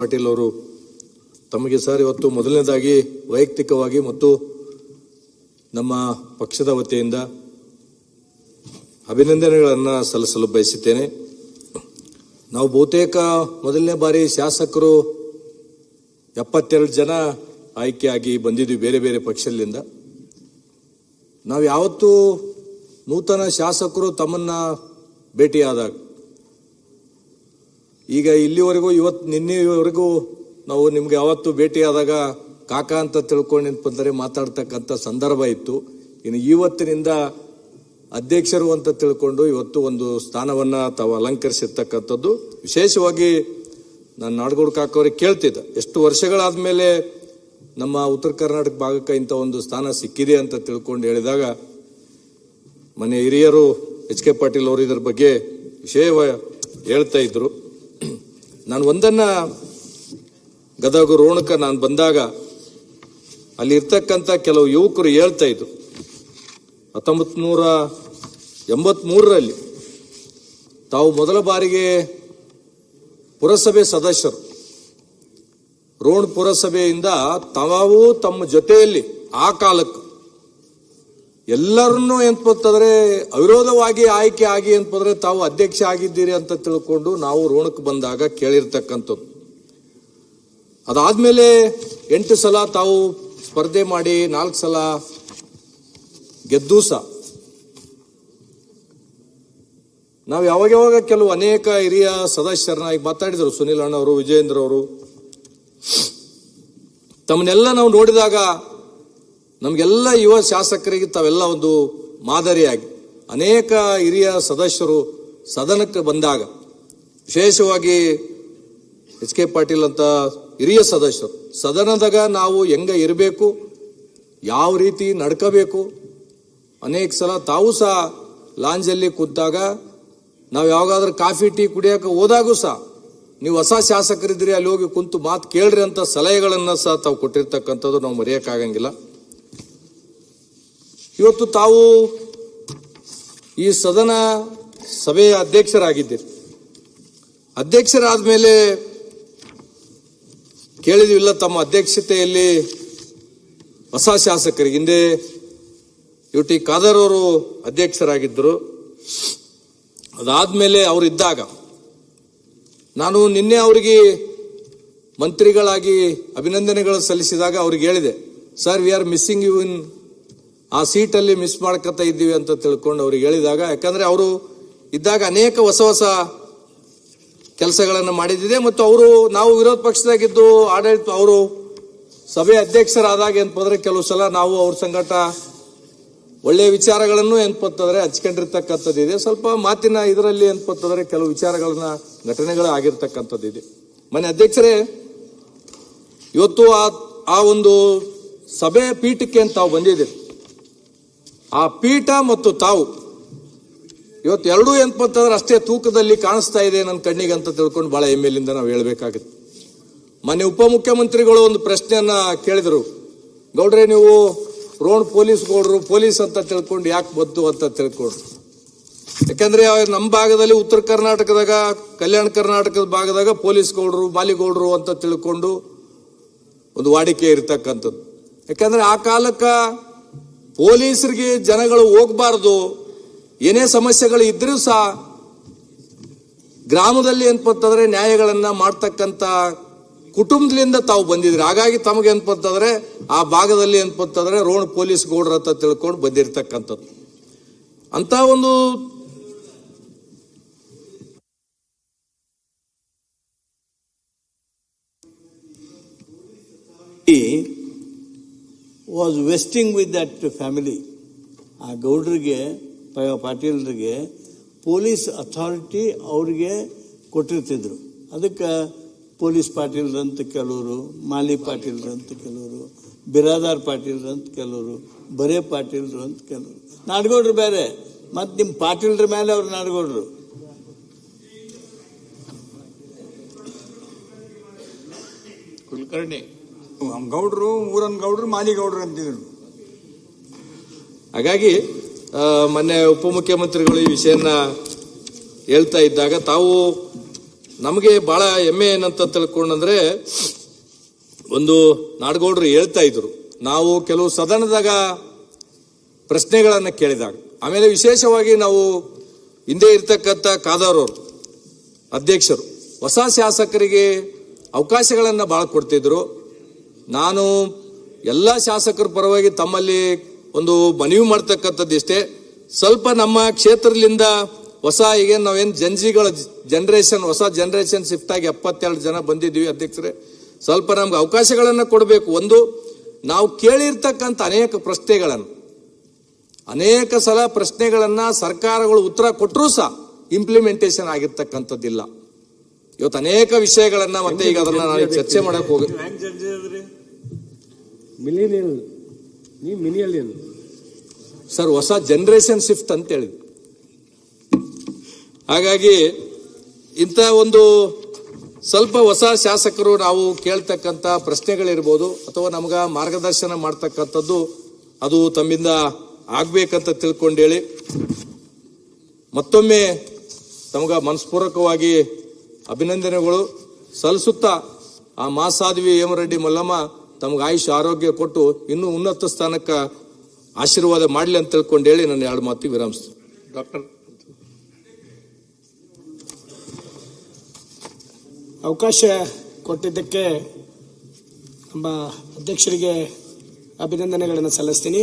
ಪಾಟೀಲ್ ಅವರು ತಮಗೆ ಸರ್ ಇವತ್ತು ಮೊದಲನೇದಾಗಿ ವೈಯಕ್ತಿಕವಾಗಿ ಮತ್ತು ನಮ್ಮ ಪಕ್ಷದ ವತಿಯಿಂದ ಅಭಿನಂದನೆಗಳನ್ನು ಸಲ್ಲಿಸಲು ಬಯಸುತ್ತೇನೆ. ನಾವು ಬಹುತೇಕ ಮೊದಲನೇ ಬಾರಿ ಶಾಸಕರು 72 ಜನ ಆಯ್ಕೆಯಾಗಿ ಬಂದಿದ್ವಿ ಬೇರೆ ಬೇರೆ ಪಕ್ಷದಿಂದ. ನಾವು ಯಾವತ್ತೂ ನೂತನ ಶಾಸಕರು ತಮ್ಮನ್ನ ಭೇಟಿಯಾದಾಗ ಈಗ ಇಲ್ಲಿವರೆಗೂ ನಿನ್ನೆವರೆಗೂ ನಾವು ನಿಮ್ಗೆ ಯಾವತ್ತು ಭೇಟಿಯಾದಾಗ ಕಾಕ ಅಂತ ತಿಳ್ಕೊಂಡು ಮಾತಾಡ್ತಕ್ಕಂಥ ಸಂದರ್ಭ ಇತ್ತು. ಇನ್ನು ಇವತ್ತಿನಿಂದ ಅಧ್ಯಕ್ಷರು ಅಂತ ತಿಳ್ಕೊಂಡು ಇವತ್ತು ಒಂದು ಸ್ಥಾನವನ್ನ ತಾವು ಅಲಂಕರಿಸಿರ್ತಕ್ಕಂಥದ್ದು. ವಿಶೇಷವಾಗಿ ನಾನು ನಾಡಗೌಡ ಕಾಕ ಅವರಿಗೆ ಕೇಳ್ತಿದ್ದೆ, ಎಷ್ಟು ವರ್ಷಗಳಾದ್ಮೇಲೆ ನಮ್ಮ ಉತ್ತರ ಕರ್ನಾಟಕ ಭಾಗಕ್ಕೆ ಇಂಥ ಒಂದು ಸ್ಥಾನ ಸಿಕ್ಕಿದೆ ಅಂತ ತಿಳ್ಕೊಂಡು ಹೇಳಿದಾಗ ಮನೆ ಹಿರಿಯರು ಎಚ್.ಕೆ. ಪಾಟೀಲ್ ಅವರು ಇದರ ಬಗ್ಗೆ ವಿಷಯ ಹೇಳ್ತಾ ಇದ್ರು. ನಾನು ಒಂದನ್ನ ಗದಗ ರೋಣಕ ನಾನು ಬಂದಾಗ ಅಲ್ಲಿ ಇರ್ತಕ್ಕಂಥ ಕೆಲವು ಯುವಕರು ಹೇಳ್ತಾ ಇದ್ರು, 1983ರಲ್ಲಿ ತಾವು ಮೊದಲ ಬಾರಿಗೆ ಪುರಸಭೆ ಸದಸ್ಯರು ರೋಣ ಪುರಸಭೆಯಿಂದ ತಾವು ತಮ್ಮ ಜೊತೆಯಲ್ಲಿ ಆ ಕಾಲಕ್ಕೆ ಎಲ್ಲರನ್ನೂ ಎಂತಂದ್ರೆ ಅವಿರೋಧವಾಗಿ ಆಯ್ಕೆ ಆಗಿ ಎಂತಂದ್ರೆ ತಾವು ಅಧ್ಯಕ್ಷ ಆಗಿದ್ದೀರಿ ಅಂತ ತಿಳ್ಕೊಂಡು ನಾವು ರೋಣಕ್ಕೆ ಬಂದಾಗ ಕೇಳಿರ್ತಕ್ಕಂಥದ್ದು. ಅದಾದ್ಮೇಲೆ 8 ಸಲ ತಾವು ಸ್ಪರ್ಧೆ ಮಾಡಿ 4 ಸಲ ಗೆದ್ದು ಸಹ ನಾವು ಯಾವಾಗ ಕೆಲವು ಅನೇಕ ಹಿರಿಯ ಸದಸ್ಯರನ್ನ ಈಗ ಮಾತಾಡಿದ್ರು, ಸುನಿಲ್ ಅಣ್ಣ ಅವರು, ವಿಜಯೇಂದ್ರ ಅವರು, ತಮ್ಮನ್ನೆಲ್ಲ ನಾವು ನೋಡಿದಾಗ ನಮಗೆಲ್ಲ ಯುವ ಶಾಸಕರಿಗೆ ತಾವೆಲ್ಲ ಒಂದು ಮಾದರಿಯಾಗಿ ಅನೇಕ ಹಿರಿಯ ಸದಸ್ಯರು ಸದನಕ್ಕೆ ಬಂದಾಗ, ವಿಶೇಷವಾಗಿ ಎಚ್.ಕೆ. ಪಾಟೀಲ್ ಅಂತ ಹಿರಿಯ ಸದಸ್ಯರು ಸದನದಾಗ ನಾವು ಹೆಂಗ ಇರಬೇಕು, ಯಾವ ರೀತಿ ನಡ್ಕೋಬೇಕು, ಅನೇಕ ಸಲ ತಾವು ಸಹ ಲಾಂಜಲ್ಲಿ ಕೂತಾಗ ನಾವು ಯಾವಾಗಾದ್ರೂ ಕಾಫಿ ಟೀ ಕುಡಿಯೋಕೆ ಹೋದಾಗೂ ಸಹ ನೀವು ಹೊಸ ಶಾಸಕರಿದ್ರಿ ಅಲ್ಲಿ ಹೋಗಿ ಕುಂತು ಮಾತು ಕೇಳ್ರಿ ಅಂತ ಸಲಹೆಗಳನ್ನ ಸಹ ತಾವು ಕೊಟ್ಟಿರ್ತಕ್ಕಂಥದ್ದು ನಾವು ಮರೆಯೋಕ್ಕಾಗಂಗಿಲ್ಲ. ಇವತ್ತು ತಾವು ಈ ಸದನ ಸಭೆಯ ಅಧ್ಯಕ್ಷರಾಗಿದ್ದೀರಿ. ಅಧ್ಯಕ್ಷರಾದ ಮೇಲೆ ಕೇಳಿದ್ವಿಲ್ಲ, ತಮ್ಮ ಅಧ್ಯಕ್ಷತೆಯಲ್ಲಿ ಹೊಸ ಶಾಸಕರಿಗೆ ಹಿಂದೆ ಯುಟಿ ಖಾದರ್ ಅವರು ಅಧ್ಯಕ್ಷರಾಗಿದ್ದರು. ಅದಾದ್ಮೇಲೆ ಅವರು ಇದ್ದಾಗ ನಾನು ನಿನ್ನೆ ಅವರಿಗೆ ಮಂತ್ರಿಗಳಾಗಿ ಅಭಿನಂದನೆಗಳು ಸಲ್ಲಿಸಿದಾಗ ಅವ್ರಿಗೆ ಹೇಳಿದೆ, sir we are missing you in, ಆ ಸೀಟಲ್ಲಿ ಮಿಸ್ ಮಾಡ್ಕೊತಾ ಇದ್ದೀವಿ ಅಂತ ತಿಳ್ಕೊಂಡು ಅವ್ರಿಗೆ ಹೇಳಿದಾಗ, ಯಾಕಂದ್ರೆ ಅವರು ಇದ್ದಾಗ ಅನೇಕ ಹೊಸ ಹೊಸ ಕೆಲಸಗಳನ್ನು ಮಾಡಿದ್ದಿದೆ. ಮತ್ತು ಅವರು ನಾವು ವಿರೋಧ ಪಕ್ಷದಾಗಿದ್ದು ಆಡಳಿತ ಅವರು ಸಭೆ ಅಧ್ಯಕ್ಷರಾದಾಗ ಏನಪ್ಪಂದ್ರೆ ಕೆಲವು ಸಲ ನಾವು ಅವ್ರ ಸಂಗಟ ಒಳ್ಳೆಯ ವಿಚಾರಗಳನ್ನು ಏನಪ್ಪಂತಂದ್ರೆ ಹಂಚ್ಕೊಂಡಿರ್ತಕ್ಕಂಥದ್ದಿದೆ. ಸ್ವಲ್ಪ ಮಾತಿನ ಇದರಲ್ಲಿ ಏನಪ್ಪಂತಂದ್ರೆ ಕೆಲವು ವಿಚಾರಗಳನ್ನ ಘಟನೆಗಳು ಆಗಿರ್ತಕ್ಕಂಥದ್ದಿದೆ. ಮನೆ ಅಧ್ಯಕ್ಷರೇ, ಇವತ್ತು ಆ ಒಂದು ಸಭೆ ಪೀಠಕ್ಕೆ ಅಂತ ತಾವು ಬಂದಿದ್ದೀರಿ. ಆ ಪೀಠ ಮತ್ತು ತಾವು ಇವತ್ತು ಎರಡೂ ಏನಪ್ಪಂತಂದ್ರೆ ಅಷ್ಟೇ ತೂಕದಲ್ಲಿ ಕಾಣಿಸ್ತಾ ಇದೆ ನನ್ನ ಕಣ್ಣಿಗೆ ಅಂತ ತಿಳ್ಕೊಂಡು ಬಹಳ ಹೆಮ್ಮೆಲಿಂದ ನಾವು ಹೇಳ್ಬೇಕಾಗುತ್ತೆ. ಮೊನ್ನೆ ಉಪಮುಖ್ಯಮಂತ್ರಿಗಳು ಒಂದು ಪ್ರಶ್ನೆಯನ್ನ ಕೇಳಿದರು, ಗೌಡ್ರೆ ನೀವು ರೋಡ್ ಪೊಲೀಸ್ ಗೌಡ್ರು ಪೊಲೀಸ್ ಅಂತ ತಿಳ್ಕೊಂಡು ಯಾಕೆ ಬಂತು ಅಂತ ತಿಳ್ಕೊಂಡು. ಯಾಕಂದ್ರೆ ನಮ್ಮ ಭಾಗದಲ್ಲಿ ಉತ್ತರ ಕರ್ನಾಟಕದಾಗ, ಕಲ್ಯಾಣ ಕರ್ನಾಟಕದ ಭಾಗದಾಗ ಪೊಲೀಸ್ ಗೌಡ್ರು ಮಾಲಿಗೌಡ್ರು ಅಂತ ತಿಳ್ಕೊಂಡು ಒಂದು ವಾಡಿಕೆ ಇರ್ತಕ್ಕಂಥದ್ದು. ಯಾಕಂದ್ರೆ ಆ ಕಾಲಕ್ಕ ಪೊಲೀಸರಿಗೆ ಜನಗಳು ಹೋಗ್ಬಾರ್ದು, ಏನೇ ಸಮಸ್ಯೆಗಳು ಇದ್ರೂ ಸಹ ಗ್ರಾಮದಲ್ಲಿ ಏನಪ್ಪಂತಂದ್ರೆ ನ್ಯಾಯಗಳನ್ನ ಮಾಡ್ತಕ್ಕಂಥ ಕುಟುಂಬದಿಂದ ತಾವು ಬಂದಿದ್ರಿ. ಹಾಗಾಗಿ ತಮಗೆ ಏನಪ್ಪಂತಂದ್ರೆ ಆ ಭಾಗದಲ್ಲಿ ಏನಪ್ಪಂತಂದ್ರೆ ರೋಣ ಪೊಲೀಸ್ ಗೌಡ್ರ ಅಂತ ತಿಳ್ಕೊಂಡು ಬಂದಿರ್ತಕ್ಕಂಥದ್ದು. ಅಂತ ಒಂದು was vesting with that family. ಆ ಗೌಡ್ರಿಗೆ ಪಾಟೀಲ್ರಿಗೆ ಪೊಲೀಸ್ ಅಥಾರಿಟಿ ಅವ್ರಿಗೆ ಕೊಟ್ಟಿರ್ತಿದ್ರು. ಅದಕ್ಕೆ ಪೊಲೀಸ್ ಪಾಟೀಲ್ರಂತ ಕೆಲವರು, ಮಾಲಿ ಪಾಟೀಲ್ರಂತ ಕೆಲವರು, ಬಿರಾದಾರ್ ಪಾಟೀಲ್ರಂತ ಕೆಲವರು, ಬರೇ ಪಾಟೀಲ್ರು ಅಂತ ಕೆಲವರು, ನಾಡಗೌಡ್ರು ಬೇರೆ. ಮತ್ತು ನಿಮ್ಮ ಪಾಟೀಲ್ರ ಮೇಲೆ ಅವ್ರು ನಾಡಗೌಡ್ರು. ಕುಲಕರ್ಣಿ ಗೌಡ್ರು, ಊರನ್ ಗೌಡ್ರು, ಮಾಲಿಗೌಡ್ರು ಅಂತಿದ್ರು. ಹಾಗಾಗಿ ಮೊನ್ನೆ ಉಪಮುಖ್ಯಮಂತ್ರಿಗಳು ಈ ವಿಷಯನ ಹೇಳ್ತಾ ಇದ್ದಾಗ ತಾವು ನಮಗೆ ಬಹಳ ಹೆಮ್ಮೆ ಏನಂತ ತಿಳ್ಕೊಂಡ್ರೆ, ಒಂದು ನಾಡಗೌಡರು ಹೇಳ್ತಾ ಇದ್ರು, ನಾವು ಕೆಲವು ಸದನದಾಗ ಪ್ರಶ್ನೆಗಳನ್ನು ಕೇಳಿದಾಗ, ಆಮೇಲೆ ವಿಶೇಷವಾಗಿ ನಾವು ಹಿಂದೆ ಇರ್ತಕ್ಕಂಥ ಕಾದಾರವರು ಅಧ್ಯಕ್ಷರು ಹೊಸ ಶಾಸಕರಿಗೆ ಅವಕಾಶಗಳನ್ನು ಬಹಳ ಕೊಡ್ತಿದ್ರು. ನಾನು ಎಲ್ಲ ಶಾಸಕರ ಪರವಾಗಿ ತಮ್ಮಲ್ಲಿ ಒಂದು ಮನವಿ ಮಾಡ್ತಕ್ಕಂಥದ್ದು ಇಷ್ಟೇ, ಸ್ವಲ್ಪ ನಮ್ಮ ಕ್ಷೇತ್ರದಿಂದ ಹೊಸ ಈಗ ನಾವೇನು ಜನರೇಷನ್ ಹೊಸ ಜನರೇಷನ್ ಶಿಫ್ಟ್ ಆಗಿ 72 ಜನ ಬಂದಿದ್ವಿ ಅಧ್ಯಕ್ಷರೇ, ಸ್ವಲ್ಪ ನಮ್ಗೆ ಅವಕಾಶಗಳನ್ನು ಕೊಡಬೇಕು. ಒಂದು, ನಾವು ಕೇಳಿರ್ತಕ್ಕಂಥ ಅನೇಕ ಸಲ ಪ್ರಶ್ನೆಗಳನ್ನ ಸರ್ಕಾರಗಳು ಉತ್ತರ ಕೊಟ್ಟರೂ ಸಹ ಇಂಪ್ಲಿಮೆಂಟೇಷನ್ ಆಗಿರ್ತಕ್ಕಂಥದ್ದಿಲ್ಲ. ಇವತ್ತು ಅನೇಕ ವಿಷಯಗಳನ್ನ ಮತ್ತೆ ಈಗ ಅದನ್ನ ನಾನು ಚರ್ಚೆ ಮಾಡಕ್ ಹೋಗಿ ಸರ್, ಹೊಸ ಜನರೇಷನ್ ಶಿಫ್ಟ್ ಅಂತ ಹೇಳಿದ್ವಿ. ಹಾಗಾಗಿ ಇಂಥ ಒಂದು ಸ್ವಲ್ಪ ಹೊಸ ಶಾಸಕರು ನಾವು ಕೇಳ್ತಕ್ಕಂಥ ಪ್ರಶ್ನೆಗಳಿರ್ಬೋದು ಅಥವಾ ನಮ್ಗ ಮಾರ್ಗದರ್ಶನ ಮಾಡ್ತಕ್ಕಂಥದ್ದು ಅದು ತಮ್ಮಿಂದ ಆಗ್ಬೇಕಂತ ತಿಳ್ಕೊಂಡು ಹೇಳಿ ಮತ್ತೊಮ್ಮೆ ತಮಗ ಮನಸ್ಪೂರ್ವಕವಾಗಿ ಅಭಿನಂದನೆಗಳು ಸಲ್ಲಿಸುತ್ತಾ ಆ ಮಾಸಾದ್ವಿ ಹೇಮರೆಡ್ಡಿ ಮಲ್ಲಮ್ಮ ತಮ್ಗೆ ಆಯುಷ್ ಆರೋಗ್ಯ ಕೊಟ್ಟು ಇನ್ನೂ ಉನ್ನತ ಸ್ಥಾನಕ್ಕೆ ಆಶೀರ್ವಾದ ಮಾಡಲಿ ಅಂತ ತಿಳ್ಕೊಂಡು ಹೇಳಿ ನನ್ನ 2 ಮಾತು ವಿರಾಮಿಸ್ತೀನಿ. ಡಾಕ್ಟರ್, ಅವಕಾಶ ಕೊಟ್ಟಿದ್ದಕ್ಕೆ ನಮ್ಮ ಅಧ್ಯಕ್ಷರಿಗೆ ಅಭಿನಂದನೆಗಳನ್ನು ಸಲ್ಲಿಸ್ತೀನಿ.